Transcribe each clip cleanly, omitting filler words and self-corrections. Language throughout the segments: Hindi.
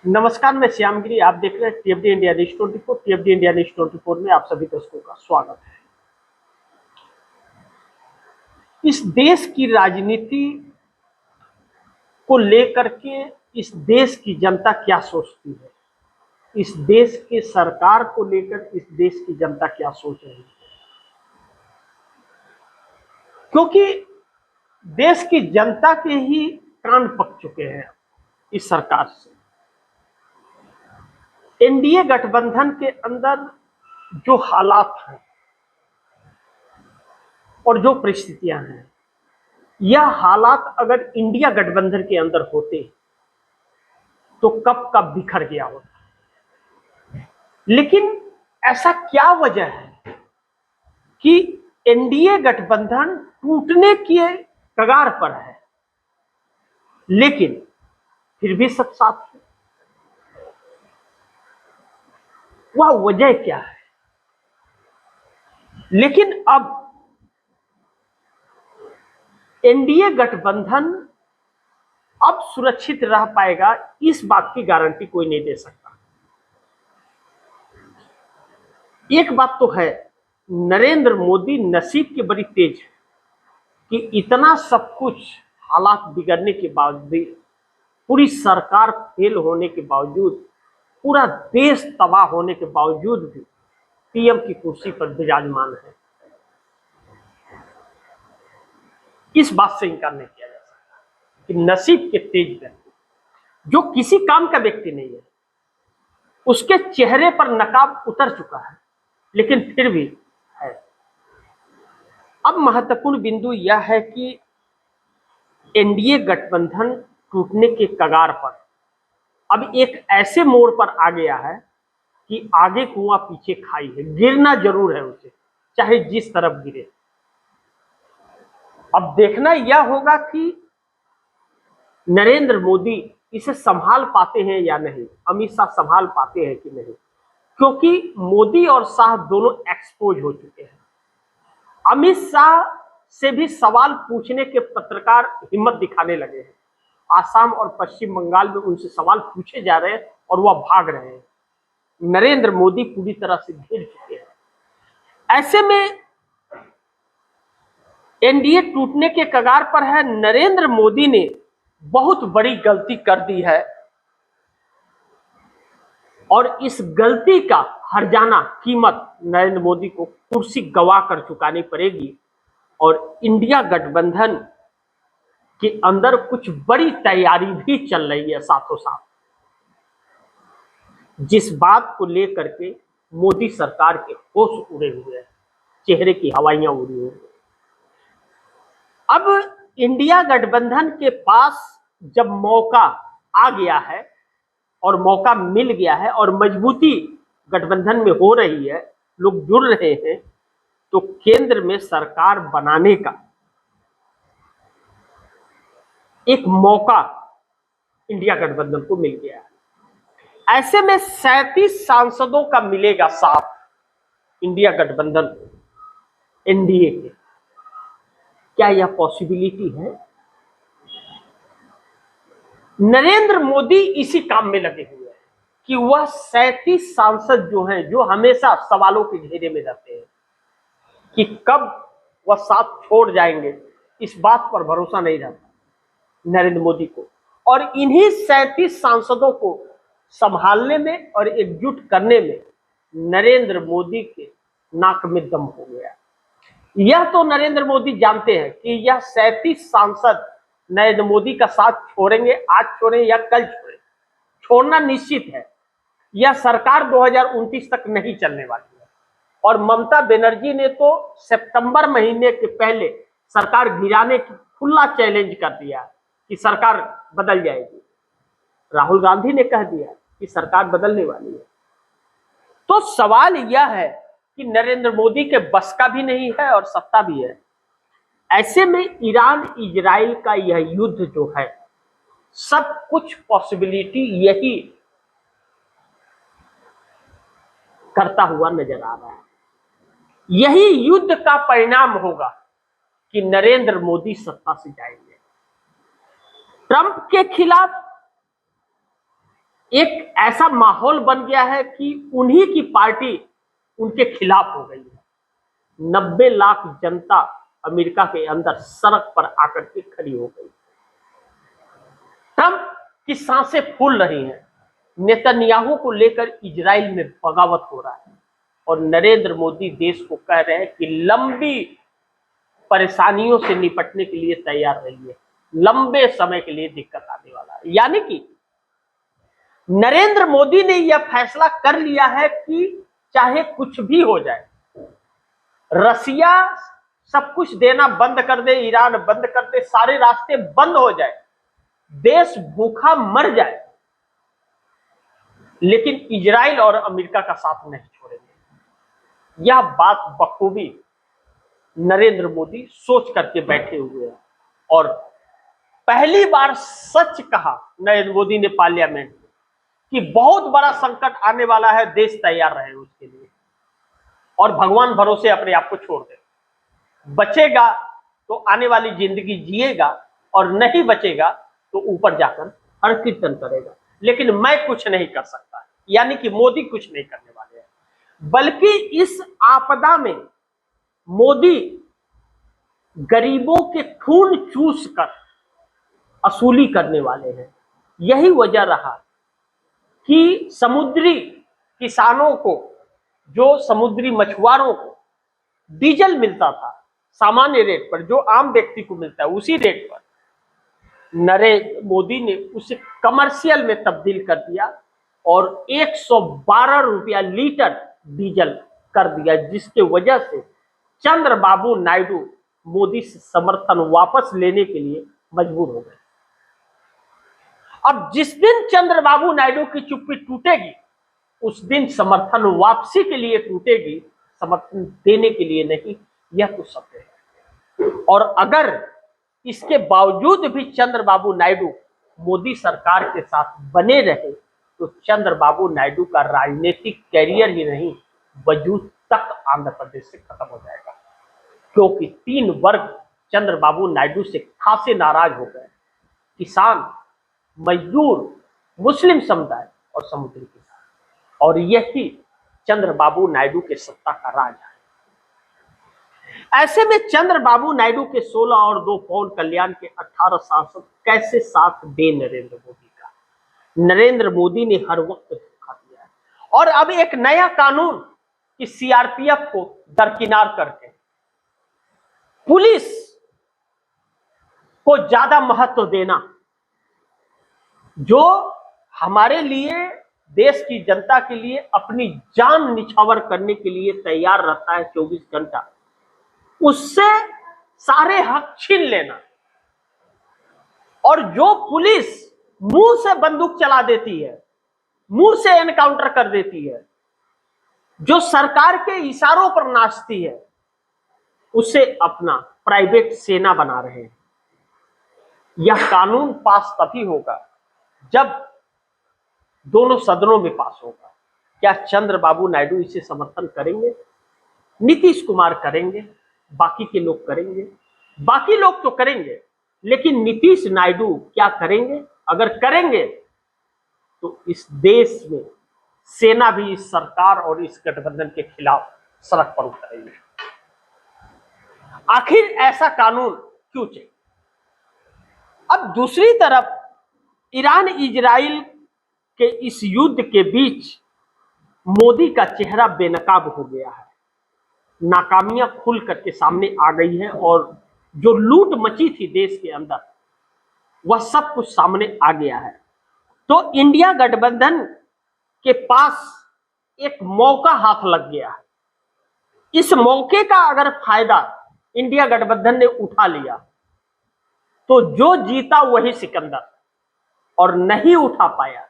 नमस्कार, मैं श्यामगिरी। आप देख रहे हैं टीएफडी इंडिया न्यूज 24। टीएफडी इंडिया न्यूज 24 में आप सभी दर्शकों का स्वागत है। इस देश की राजनीति को लेकर के इस देश की जनता क्या सोचती है, इस देश के सरकार को लेकर इस देश की जनता क्या सोच रही है, क्योंकि देश की जनता के ही कान पक चुके हैं इस सरकार से। एनडीए गठबंधन के अंदर जो हालात हैं और जो परिस्थितियां हैं, यह हालात अगर इंडिया गठबंधन के अंदर होते तो कब का बिखर गया होता। लेकिन ऐसा क्या वजह है कि एनडीए गठबंधन टूटने के कगार पर है, लेकिन फिर भी सब साथ है? वह वजह क्या है? लेकिन अब एनडीए गठबंधन अब सुरक्षित रह पाएगा, इस बात की गारंटी कोई नहीं दे सकता। एक बात तो है, नरेंद्र मोदी नसीब की बड़ी तेज है कि इतना सब कुछ हालात बिगड़ने के बावजूद, पूरी सरकार फेल होने के बावजूद, पूरा देश तबाह होने के बावजूद भी पीएम की कुर्सी पर विराजमान है। इस बात से इनकार नहीं किया जा सकता कि नसीब के तेज व्यक्ति, जो किसी काम का व्यक्ति नहीं है, उसके चेहरे पर नकाब उतर चुका है, लेकिन फिर भी है। अब महत्वपूर्ण बिंदु यह है कि एनडीए गठबंधन टूटने के कगार पर अब एक ऐसे मोड़ पर आ गया है कि आगे कुआं पीछे खाई है, गिरना जरूर है उसे, चाहे जिस तरफ गिरे। अब देखना यह होगा कि नरेंद्र मोदी इसे संभाल पाते हैं या नहीं, अमित शाह संभाल पाते हैं कि नहीं, क्योंकि मोदी और शाह दोनों एक्सपोज हो चुके हैं। अमित शाह से भी सवाल पूछने के पत्रकार हिम्मत दिखाने लगे हैं। आसाम और पश्चिम बंगाल में उनसे सवाल पूछे जा रहे हैं और वह भाग रहे हैं। नरेंद्र मोदी पूरी तरह से घिर चुके हैं। ऐसे में एनडीए टूटने के कगार पर है। नरेंद्र मोदी ने बहुत बड़ी गलती कर दी है और इस गलती का हर्जाना कीमत नरेंद्र मोदी को कुर्सी गवा कर चुकानी पड़ेगी। और इंडिया गठबंधन के अंदर कुछ बड़ी तैयारी भी चल रही है साथों साथ, जिस बात को लेकर के मोदी सरकार के होश उड़े हुए हैं, चेहरे की हवाइयां उड़ी हुई हैं। अब इंडिया गठबंधन के पास जब मौका आ गया है और मौका मिल गया है और मजबूती गठबंधन में हो रही है, लोग जुड़ रहे हैं, तो केंद्र में सरकार बनाने का एक मौका इंडिया गठबंधन को मिल गया है। ऐसे में 37 सांसदों का मिलेगा साथ इंडिया गठबंधन को, एनडीए के। क्या यह पॉसिबिलिटी है? नरेंद्र मोदी इसी काम में लगे हुए हैं कि वह 37 सांसद जो हैं, जो हमेशा सवालों के घेरे में रहते हैं कि कब वह साथ छोड़ जाएंगे, इस बात पर भरोसा नहीं रहता नरेंद्र मोदी को। और इन्हीं 37 सांसदों को संभालने में और एकजुट करने में नरेंद्र मोदी के नाक में दम हो गया। यह तो नरेंद्र मोदी जानते हैं कि यह 37 सांसद नरेंद्र मोदी का साथ छोड़ेंगे, आज छोड़ें या कल छोड़ें, छोड़ना निश्चित है। यह सरकार 2029 तक नहीं चलने वाली है। और ममता बनर्जी ने तो सितंबर महीने के पहले सरकार गिराने की खुला चैलेंज कर दिया कि सरकार बदल जाएगी। राहुल गांधी ने कह दिया कि सरकार बदलने वाली है। तो सवाल यह है कि नरेंद्र मोदी के बस का भी नहीं है और सत्ता भी है। ऐसे में ईरान इजराइल का यह युद्ध जो है, सब कुछ पॉसिबिलिटी यही करता हुआ नजर आ रहा है। यही युद्ध का परिणाम होगा कि नरेंद्र मोदी सत्ता से जाएंगे। ट्रंप के खिलाफ एक ऐसा माहौल बन गया है कि उन्हीं की पार्टी उनके खिलाफ हो गई है। 90 लाख जनता अमेरिका के अंदर सड़क पर आकर के खड़ी हो गई। ट्रंप की सांसें फूल रही हैं। नेतन्याहू को लेकर इजराइल में बगावत हो रहा है और नरेंद्र मोदी देश को कह रहे हैं कि लंबी परेशानियों से निपटने के लिए तैयार रहिए, लंबे समय के लिए दिक्कत आने वाला है। यानी कि नरेंद्र मोदी ने यह फैसला कर लिया है कि चाहे कुछ भी हो जाए, रसिया सब कुछ देना बंद कर दे, ईरान बंद कर दे, सारे रास्ते बंद हो जाए, देश भूखा मर जाए, लेकिन इजराइल और अमेरिका का साथ नहीं छोड़ेंगे। यह बात बखूबी नरेंद्र मोदी सोच करके बैठे हुए हैं और पहली बार सच कहा नरेंद्र मोदी ने पार्लियामेंट में कि बहुत बड़ा संकट आने वाला है, देश तैयार रहे उसके लिए और भगवान भरोसे अपने आप को छोड़ दे। बचेगा तो आने वाली जिंदगी जिएगा और नहीं बचेगा तो ऊपर जाकर हर कीर्तन करेगा, लेकिन मैं कुछ नहीं कर सकता। यानी कि मोदी कुछ नहीं करने वाले हैं, बल्कि इस आपदा में मोदी गरीबों के खून चूस कर असूली करने वाले हैं। यही वजह रहा कि समुद्री किसानों को, जो समुद्री मछुआरों को डीजल मिलता था सामान्य रेट पर, जो आम व्यक्ति को मिलता है उसी रेट पर, नरेंद्र मोदी ने उसे कमर्शियल में तब्दील कर दिया और 112 रुपया लीटर डीजल कर दिया, जिसके वजह से चंद्रबाबू नायडू मोदी से समर्थन वापस लेने के लिए मजबूर हो गए। अब जिस दिन चंद्रबाबू नायडू की चुप्पी टूटेगी उस दिन समर्थन वापसी के लिए टूटेगी, समर्थन देने के लिए नहीं। यह तो सत्य है। और अगर इसके बावजूद भी चंद्रबाबू नायडू मोदी सरकार के साथ बने रहे तो चंद्रबाबू नायडू का राजनीतिक कैरियर ही नहीं, वजूद तक आंध्र प्रदेश से खत्म हो जाएगा, क्योंकि 3 वर्ग चंद्रबाबू नायडू से खासे नाराज हो गए। किसान, मजदूर, मुस्लिम समुदाय और समुद्री किसान, और यही चंद्रबाबू नायडू के सत्ता का राज है। ऐसे में चंद्रबाबू नायडू के 16 और 2 पवन कल्याण के 18 सांसद कैसे साथ दे नरेंद्र मोदी का? नरेंद्र मोदी ने हर वक्त धोखा दिया है और अब एक नया कानून कि सीआरपीएफ को दरकिनार करके पुलिस को ज्यादा महत्व देना, जो हमारे लिए, देश की जनता के लिए अपनी जान निछावर करने के लिए तैयार रहता है 24 घंटा, उससे सारे हक छीन लेना। और जो पुलिस मुंह से बंदूक चला देती है, मुंह से एनकाउंटर कर देती है, जो सरकार के इशारों पर नाचती है, उसे अपना प्राइवेट सेना बना रहे हैं। यह कानून पास तभी होगा जब दोनों सदनों में पास होगा। क्या चंद्रबाबू नायडू इसे समर्थन करेंगे? नीतीश कुमार करेंगे, बाकी के लोग करेंगे, बाकी लोग तो करेंगे, लेकिन नीतीश नायडू क्या करेंगे? अगर करेंगे तो इस देश में सेना भी इस सरकार और इस गठबंधन के खिलाफ सड़क पर उतरेगी। आखिर ऐसा कानून क्यों चाहिए? अब दूसरी तरफ ईरान इजराइल के इस युद्ध के बीच मोदी का चेहरा बेनकाब हो गया है। नाकामियां खुल करके सामने आ गई है और जो लूट मची थी देश के अंदर, वह सब कुछ सामने आ गया है। तो इंडिया गठबंधन के पास एक मौका हाथ लग गया है। इस मौके का अगर फायदा इंडिया गठबंधन ने उठा लिया तो जो जीता वही सिकंदर, और नहीं उठा पाया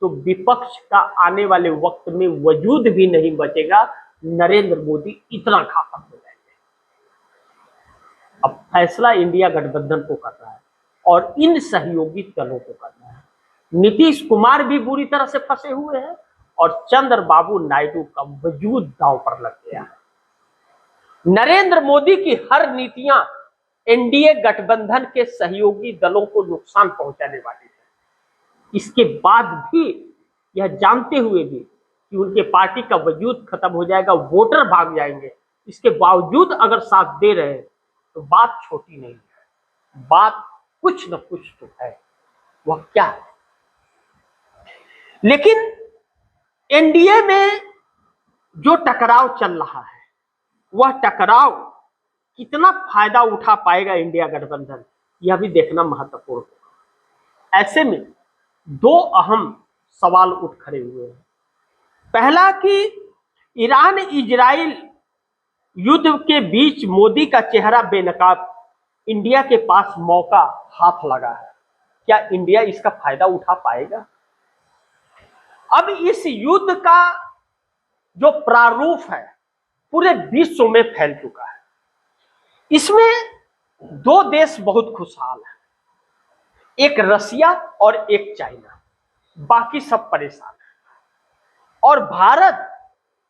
तो विपक्ष का आने वाले वक्त में वजूद भी नहीं बचेगा। नरेंद्र मोदी इतना घातक हो जाएंगे। अब फैसला इंडिया गठबंधन को करना है और इन सहयोगी दलों को करना है। नीतीश कुमार भी बुरी तरह से फंसे हुए हैं और चंद्रबाबू नायडू का वजूद दांव पर लग गया है। नरेंद्र मोदी की हर नीतियां एनडीए गठबंधन के सहयोगी दलों को नुकसान पहुंचाने वाली है। इसके बाद भी यह जानते हुए भी कि उनके पार्टी का वजूद खत्म हो जाएगा, वोटर भाग जाएंगे, इसके बावजूद अगर साथ दे रहे हैं तो बात छोटी नहीं है, बात कुछ न कुछ तो है। वह क्या है? लेकिन एनडीए में जो टकराव चल रहा है, वह टकराव कितना फायदा उठा पाएगा इंडिया गठबंधन, यह भी देखना महत्वपूर्ण होगा। ऐसे में दो अहम सवाल उठ खड़े हुए हैं। पहला कि ईरान इजराइल युद्ध के बीच मोदी का चेहरा बेनकाब, इंडिया के पास मौका हाथ लगा है, क्या इंडिया इसका फायदा उठा पाएगा? अब इस युद्ध का जो प्रारूप है पूरे विश्व में फैल चुका है। इसमें दो देश बहुत खुशहाल है, एक रसिया और एक चाइना, बाकी सब परेशान है। और भारत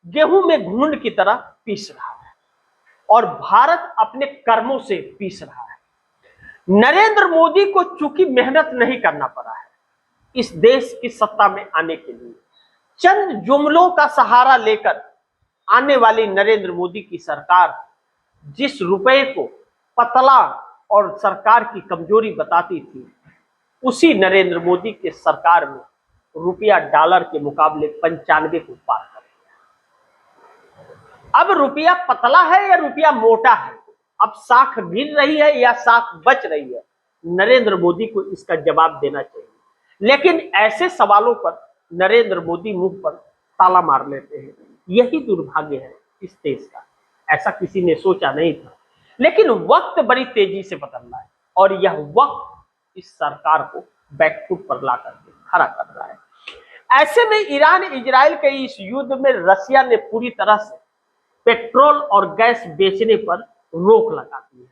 गेहूं में घूंड की तरह पीस रहा है, और भारत अपने कर्मों से पीस रहा है। नरेंद्र मोदी को चूंकि मेहनत नहीं करना पड़ा है इस देश की सत्ता में आने के लिए, चंद जुमलों का सहारा लेकर आने वाली नरेंद्र मोदी की सरकार जिस रुपए को पतला और सरकार की कमजोरी बताती थी, उसी नरेंद्र मोदी के सरकार में रुपया डॉलर के मुकाबले 95 को पार कर गया। अब रुपया पतला है या रुपया मोटा है, अब साख गिर रही है या साख बच रही है, नरेंद्र मोदी को इसका जवाब देना चाहिए। लेकिन ऐसे सवालों पर नरेंद्र मोदी मुंह पर ताला मार लेते हैं। यही दुर्भाग्य है इस देश का, ऐसा किसी ने सोचा नहीं था। लेकिन वक्त बड़ी तेजी से बदल रहा है और यह वक्त इस सरकार को बैकफुट पर ला करके खड़ा कर रहा है। ऐसे में ईरान इजराइल के इस युद्ध में रसिया ने पूरी तरह से पेट्रोल और गैस बेचने पर रोक लगा दी है,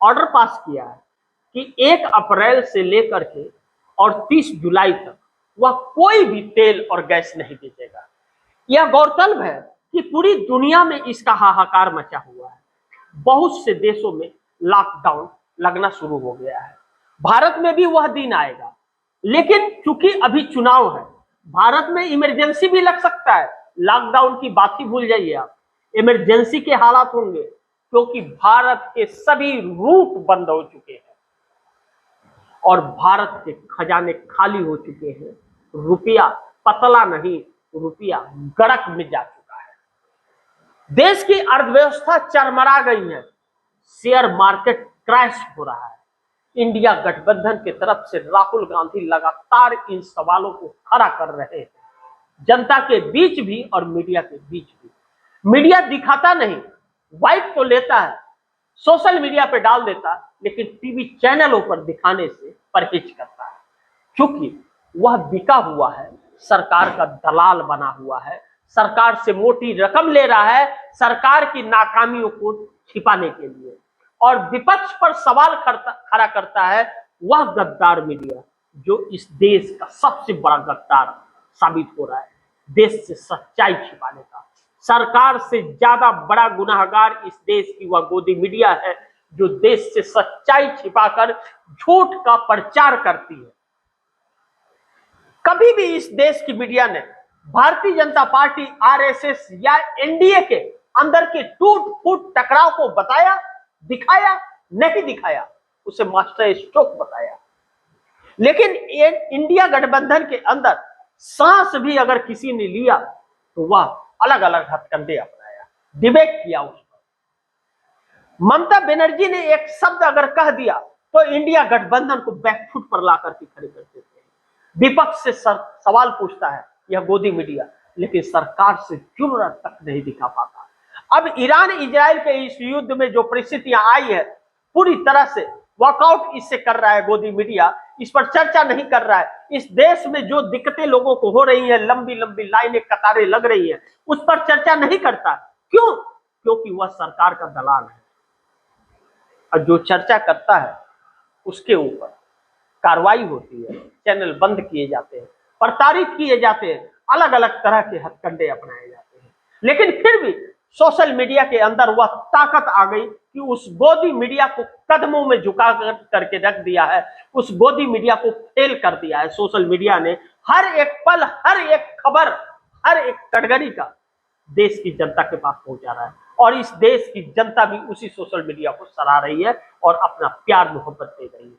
ऑर्डर पास किया है कि 1 अप्रैल से लेकर के और 30 जुलाई तक वह कोई भी तेल और गैस नहीं बेचेगा। यह गौरतलब है कि पूरी दुनिया में इसका हाहाकार मचा हुआ है। बहुत से देशों में लॉकडाउन लगना शुरू हो गया है, भारत में भी वह दिन आएगा। लेकिन चूंकि अभी चुनाव है, भारत में इमरजेंसी भी लग सकता है। लॉकडाउन की बात ही भूल जाइए आप, इमरजेंसी के हालात होंगे, क्योंकि भारत के सभी रूट बंद हो चुके हैं और भारत के खजाने खाली हो चुके हैं। रुपया पतला नहीं, रुपया गड़क में जा चुका है। देश की अर्थव्यवस्था चरमरा गई है, शेयर मार्केट क्रैश हो रहा है। इंडिया गठबंधन की तरफ से राहुल गांधी लगातार इन सवालों को खड़ा कर रहे हैं, जनता के बीच भी और मीडिया के बीच भी। मीडिया दिखाता नहीं, वाइट तो लेता है, सोशल मीडिया पे डाल देता है, लेकिन टीवी चैनलों पर दिखाने से परहेज करता है, क्योंकि वह बिका हुआ है, सरकार का दलाल बना हुआ है, सरकार से मोटी रकम ले रहा है सरकार की नाकामियों को छिपाने के लिए। और विपक्ष पर सवाल खड़ा करता है वह गद्दार मीडिया, जो इस देश का सबसे बड़ा गद्दार साबित हो रहा है, देश से सच्चाई छिपाने का। सरकार से ज्यादा बड़ा गुनाहगार इस देश की वह गोदी मीडिया है, जो देश से सच्चाई छिपाकर झूठ का प्रचार करती है। कभी भी इस देश की मीडिया ने भारतीय जनता पार्टी, आरएसएस या एनडीए के अंदर के टूट फूट टकराव को बताया, दिखाया? नहीं दिखाया, उसे मास्टर स्ट्रोक बताया। लेकिन इंडिया गठबंधन के अंदर सांस भी अगर किसी ने लिया तो वह अलग अलग हथकंडे अपनाया, डिबेट किया उस पर। ममता बनर्जी ने एक शब्द अगर कह दिया तो इंडिया गठबंधन को बैकफुट पर ला करके खड़े कर देते हैं। विपक्ष से सवाल पूछता है यह गोदी मीडिया, लेकिन सरकार से जुर्रत तक नहीं दिखा पाता। अब ईरान इजराइल के इस युद्ध में जो परिस्थितियां आई है, पूरी तरह से वॉकआउट इससे कर रहा है गोदी मीडिया, इस पर चर्चा नहीं कर रहा है। इस देश में जो दिक्कतें लोगों को हो रही हैं, लंबी लंबी लाइनें, कतारें लग रही है, उस पर चर्चा नहीं करता। क्यों? क्योंकि वह सरकार का दलाल है, और जो चर्चा करता है उसके ऊपर कार्रवाई होती है, चैनल बंद किए जाते हैं, प्रताड़ित किए जाते हैं, अलग अलग तरह के हथकंडे अपनाए जाते हैं। लेकिन फिर भी सोशल मीडिया के अंदर वह ताकत आ गई कि उस गोदी मीडिया को कदमों में झुका करके रख दिया है, उस गोदी मीडिया को फेल कर दिया है। सोशल मीडिया ने हर एक पल, हर एक खबर, हर एक कटघरी का देश की जनता के पास पहुंचा रहा है, और इस देश की जनता भी उसी सोशल मीडिया को सराह रही है और अपना प्यार मोहब्बत दे रही है।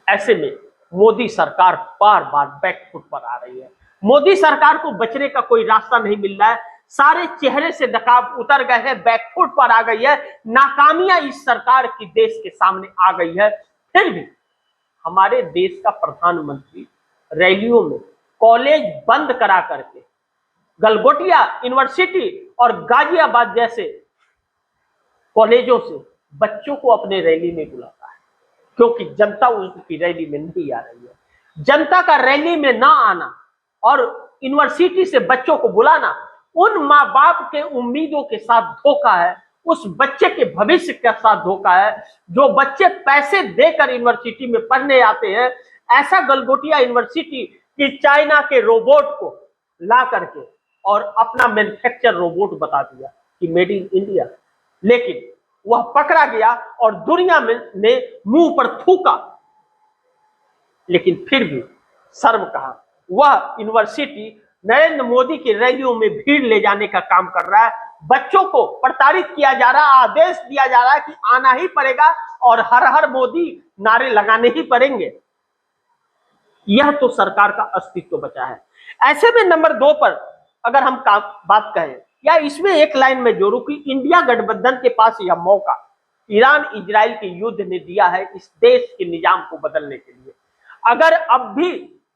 ऐसे में मोदी सरकार बार बार बैकफुट पर आ रही है। मोदी सरकार को बचने का कोई रास्ता नहीं मिल रहा है, सारे चेहरे से नकाब उतर गए हैं, बैकफुट पर आ गई है, नाकामियां इस सरकार की देश के सामने आ गई है। फिर भी हमारे देश का प्रधानमंत्री रैलियों में कॉलेज बंद करा करके गलगोटिया यूनिवर्सिटी और गाजियाबाद जैसे कॉलेजों से बच्चों को अपने रैली में बुलाता है, क्योंकि जनता उसकी रैली में नहीं आ रही है। जनता का रैली में ना आना और यूनिवर्सिटी से बच्चों को बुलाना उन माँ बाप के उम्मीदों के साथ धोखा है, उस बच्चे के भविष्य के साथ धोखा है। जो बच्चे पैसे देकर यूनिवर्सिटी में पढ़ने आते हैं, ऐसा गलगोटिया यूनिवर्सिटी कि चाइना के रोबोट को ला करके और अपना मैन्युफैक्चर रोबोट बता दिया कि मेड इन इंडिया, लेकिन वह पकड़ा गया और दुनिया में ने मुंह पर थूका, लेकिन फिर भी शर्म कहा। वह यूनिवर्सिटी नरेंद्र मोदी की रैलियों में भीड़ ले जाने का काम कर रहा है, बच्चों को प्रताड़ित किया जा रहा है, आदेश दिया जा रहा है कि आना ही पड़ेगा और हर हर मोदी नारे लगाने ही पड़ेंगे। यह तो सरकार का अस्तित्व बचा है। ऐसे में नंबर 2 पर अगर हम बात कहें, या इसमें एक लाइन में जोड़ू कि इंडिया गठबंधन के पास यह मौका ईरान इजराइल के युद्ध ने दिया है इस देश के निजाम को बदलने के लिए। अगर अब भी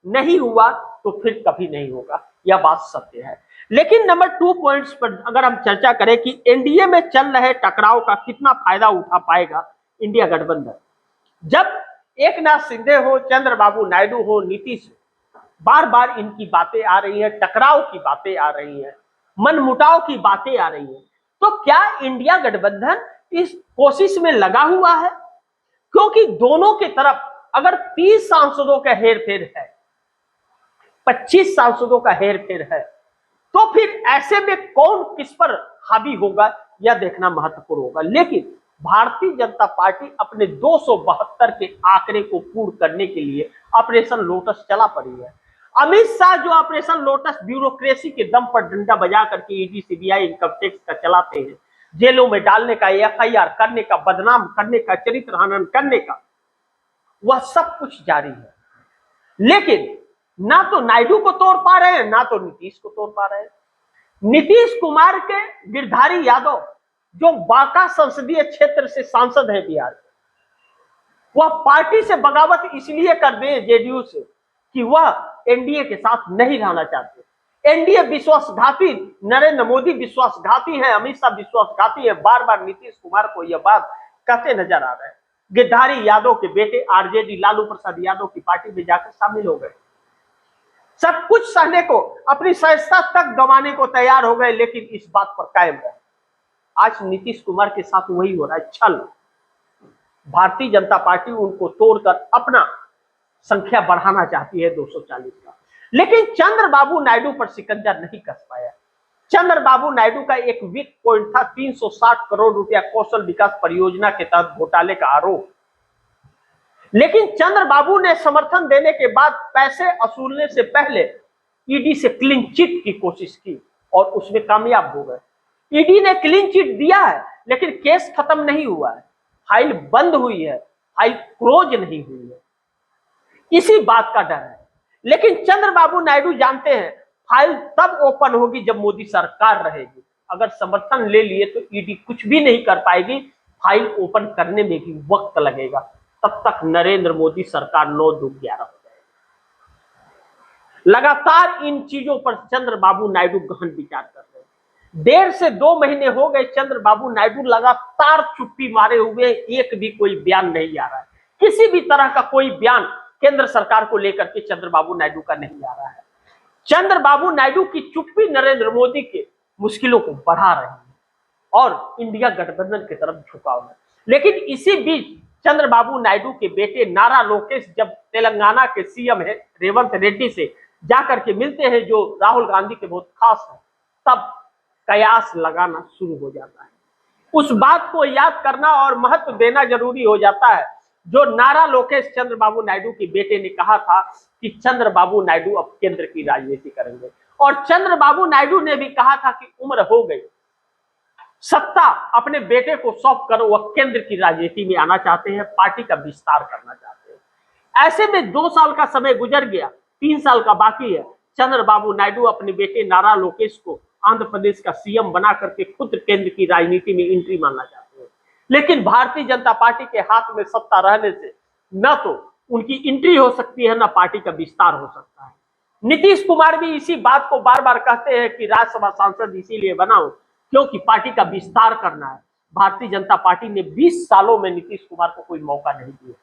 नहीं हुआ तो फिर कभी नहीं होगा, यह बात सत्य है। लेकिन नंबर 2 पॉइंट्स पर अगर हम चर्चा करें कि एनडीए में चल रहे टकराव का कितना फायदा उठा पाएगा इंडिया गठबंधन, जब एकनाथ शिंदे हो, चंद्रबाबू नायडू हो, नीतीश हो, बार बार इनकी बातें आ रही है, टकराव की बातें आ रही है, मनमुटाव की बातें आ रही है, तो क्या इंडिया गठबंधन इस कोशिश में लगा हुआ है? क्योंकि दोनों की तरफ अगर 30 सांसदों का हेरफेर है, 25 सांसदों का हेरफेर है, तो फिर ऐसे में कौन किस पर हावी होगा यह देखना महत्वपूर्ण होगा। लेकिन भारतीय जनता पार्टी अपने 272 के आंकड़े को पूर्ण करने के लिए ऑपरेशन लोटस चला पड़ी है। अमित शाह जो ऑपरेशन लोटस ब्यूरोक्रेसी के दम पर डंडा बजा करके ईडी सीबीआई इनकम टैक्स का चलाते हैं, जेलों में डालने का, एफआईआर करने का, बदनाम करने का, चरित्र हनन करने का, वह सब कुछ जारी है। लेकिन ना तो नायडू को तोड़ पा रहे हैं, ना तो नीतीश को तोड़ पा रहे हैं। नीतीश कुमार के गिरधारी यादव जो बांका संसदीय क्षेत्र से सांसद है बिहार के, वह पार्टी से बगावत इसलिए कर दे जेडीयू से कि वह एनडीए के साथ नहीं रहना चाहते। एनडीए विश्वासघाती, नरेंद्र मोदी विश्वासघाती है, अमित शाह विश्वासघाती है, बार बार नीतीश कुमार को यह बात कहते नजर आ रहे हैं। गिरधारी यादव के बेटे आरजेडी लालू प्रसाद यादव की पार्टी में जाकर शामिल हो गए, सब कुछ सहने को, अपनी सहजता तक गंवाने को तैयार हो गए, लेकिन इस बात पर कायम रहे। आज नीतीश कुमार के साथ वही हो रहा है, छल। भारतीय जनता पार्टी उनको तोड़कर अपना संख्या बढ़ाना चाहती है 240 का, लेकिन चंद्रबाबू नायडू पर शिकंजा नहीं कस पाया। चंद्रबाबू नायडू का एक वीक पॉइंट था 360 करोड़ रुपया कौशल विकास परियोजना के तहत घोटाले का आरोप, लेकिन चंद्रबाबू ने समर्थन देने के बाद पैसे वसूलने से पहले ईडी से क्लीन चिट की कोशिश की और उसमें कामयाब हो गए। ईडी ने क्लीन चिट दिया है, लेकिन केस खत्म नहीं हुआ है, फाइल बंद हुई है, फाइल क्लोज नहीं हुई है। इसी बात का डर है। लेकिन चंद्रबाबू नायडू जानते हैं फाइल तब ओपन होगी जब मोदी सरकार रहेगी। अगर समर्थन ले लिए तो ईडी कुछ भी नहीं कर पाएगी, फाइल ओपन करने में भी वक्त लगेगा। तब तक नरेंद्र मोदी सरकार 9-2-11 हो जाएगी। लगातार इन चीजों पर चंद्रबाबू नायडू गहन विचार कर रहे हैं। 1.5 से 2 महीने हो गए चंद्रबाबू नायडू लगातार चुप्पी मारे हुए, एक भी कोई बयान नहीं आ रहा है। किसी भी तरह का कोई बयान केंद्र सरकार को लेकर के चंद्रबाबू नायडू का नहीं आ रहा है। चंद्रबाबू नायडू की चुप्पी नरेंद्र मोदी के मुश्किलों को बढ़ा रही है और इंडिया गठबंधन की तरफ झुकाव है। लेकिन इसी बीच चंद्रबाबू नायडू के बेटे नारा लोकेश जब तेलंगाना के सीएम है रेवंत रेड्डी से जाकर के मिलते हैं, जो राहुल गांधी के बहुत खास है, तब कयास लगाना शुरू हो जाता है। उस बात को याद करना और महत्व देना जरूरी हो जाता है जो नारा लोकेश चंद्र बाबू नायडू के बेटे ने कहा था कि चंद्र बाबू नायडू अब केंद्र की राजनीति करेंगे। और चंद्र बाबू नायडू ने भी कहा था कि उम्र हो गई, सत्ता अपने बेटे को सौंप कर वह केंद्र की राजनीति में आना चाहते हैं, पार्टी का विस्तार करना चाहते हैं। ऐसे में 2 साल का समय गुजर गया, 3 साल का बाकी है। चंद्रबाबू नायडू अपने बेटे नारा लोकेश को आंध्र प्रदेश का सीएम बना करके खुद केंद्र की राजनीति में एंट्री मानना चाहते हैं। लेकिन भारतीय जनता पार्टी के हाथ में सत्ता रहने से न तो उनकी एंट्री हो सकती है, न पार्टी का विस्तार हो सकता है। नीतीश कुमार भी इसी बात को बार बार कहते हैं कि राज्यसभा सांसद इसीलिए बनाओ क्योंकि पार्टी का विस्तार करना है। भारतीय जनता पार्टी ने 20 सालों में नीतीश कुमार को कोई मौका नहीं दिया।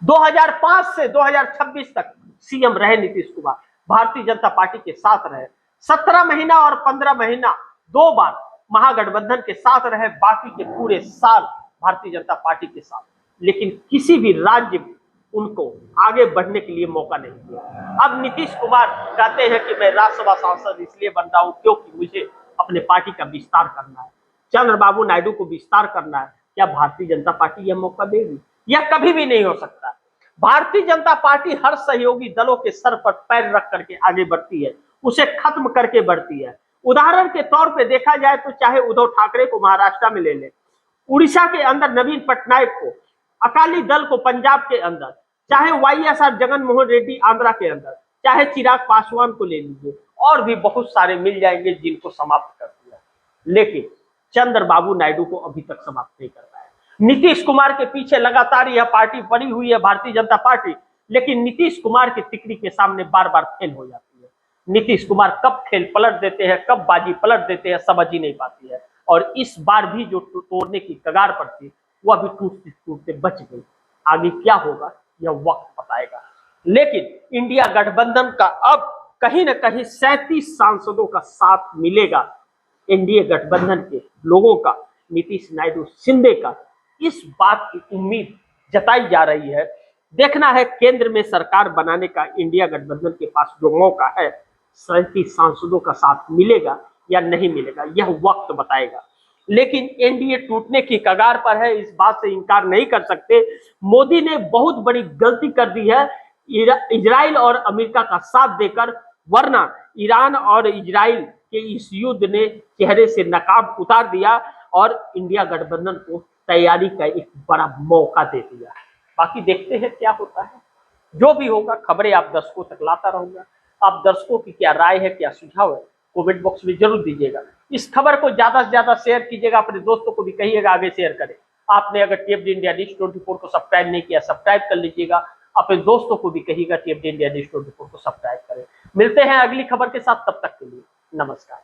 2005 से 2026 तक सीएम रहे नीतीश कुमार, भारतीय जनता पार्टी के साथ रहे। 17 महीना और 15 महीना 2 बार महागठबंधन के साथ रहे, बाकी के पूरे साल भारतीय जनता पार्टी के साथ। लेकिन किसी भी राज्य उनको आगे बढ़ने के लिए मौका नहीं दिया। अब नीतीश कुमार कहते हैं कि मैं राज्यसभा सांसद इसलिए बन रहा हूं क्योंकि मुझे अपने पार्टी का विस्तार करना है, चंद्रबाबू नायडू को विस्तार करना है। क्या भारतीय जनता पार्टी यह मौका देगी? यह कभी भी नहीं हो सकता। भारतीय जनता पार्टी हर सहयोगी दलों के सर पर पैर रख करके आगे बढ़ती है, उसे खत्म करके बढ़ती है। उदाहरण के तौर पे देखा जाए तो चाहे उद्धव ठाकरे को महाराष्ट्र में ले ले, उड़ीसा के अंदर नवीन पटनायक को, अकाली दल को पंजाब के अंदर, चाहे वाईएसआर जगन मोहन रेड्डी आंध्रा के अंदर, चाहे चिराग पासवान को ले लीजिए, और भी बहुत सारे मिल जाएंगे जिनको समाप्त कर दिया। लेकिन चंद्रबाबू नायडू को अभी तक समाप्त नहीं कर पाया। नीतीश कुमार के पीछे लगातार यह पार्टी पड़ी हुई है, भारतीय जनता पार्टी, लेकिन नीतीश कुमार की तिकड़ी के सामने बार बार फेल हो जाती है। नीतीश कुमार कब खेल पलट देते हैं, कब बाजी पलट देते हैं, समझ ही नहीं पाती है। और इस बार भी जो तोड़ने की कगार पर थी वह भी टूटते टूटते बच गई। आगे क्या होगा यह वक्त बताएगा। लेकिन इंडिया गठबंधन का अब कहीं न कहीं 37 सांसदों का साथ मिलेगा। एनडीए गठबंधन के लोगों का, नीतीश नायडू शिंदे का, इस बात की उम्मीद जताई जा रही है। देखना है केंद्र में सरकार बनाने का इंडिया गठबंधन के पास जो मौका है, 37 सांसदों का साथ मिलेगा या नहीं मिलेगा, यह वक्त बताएगा। लेकिन एनडीए टूटने की कगार पर है, इस बात से इनकार नहीं कर सकते। मोदी ने बहुत बड़ी गलती कर दी है इजराइल और अमेरिका का साथ देकर, वरना ईरान और इजराइल के इस युद्ध ने चेहरे से नकाब उतार दिया और इंडिया गठबंधन को तैयारी का एक बड़ा मौका दे दिया। बाकी देखते हैं क्या होता है। जो भी होगा खबरें आप दर्शकों तक लाता रहूंगा। आप दर्शकों की क्या राय है, क्या सुझाव है, कमेंट बॉक्स में जरूर दीजिएगा। इस खबर को ज्यादा से ज्यादा शेयर कीजिएगा, अपने दोस्तों को भी कहिएगा आगे शेयर करें। आपने अगर टीएफडी इंडिया न्यूज़ 24 को सब्सक्राइब नहीं किया, सब्सक्राइब कर लीजिएगा। अपने दोस्तों को भी कहिएगा टीएफडी इंडिया न्यूज़ 24 को सब्सक्राइब करें। मिलते हैं अगली खबर के साथ, तब तक के लिए नमस्कार।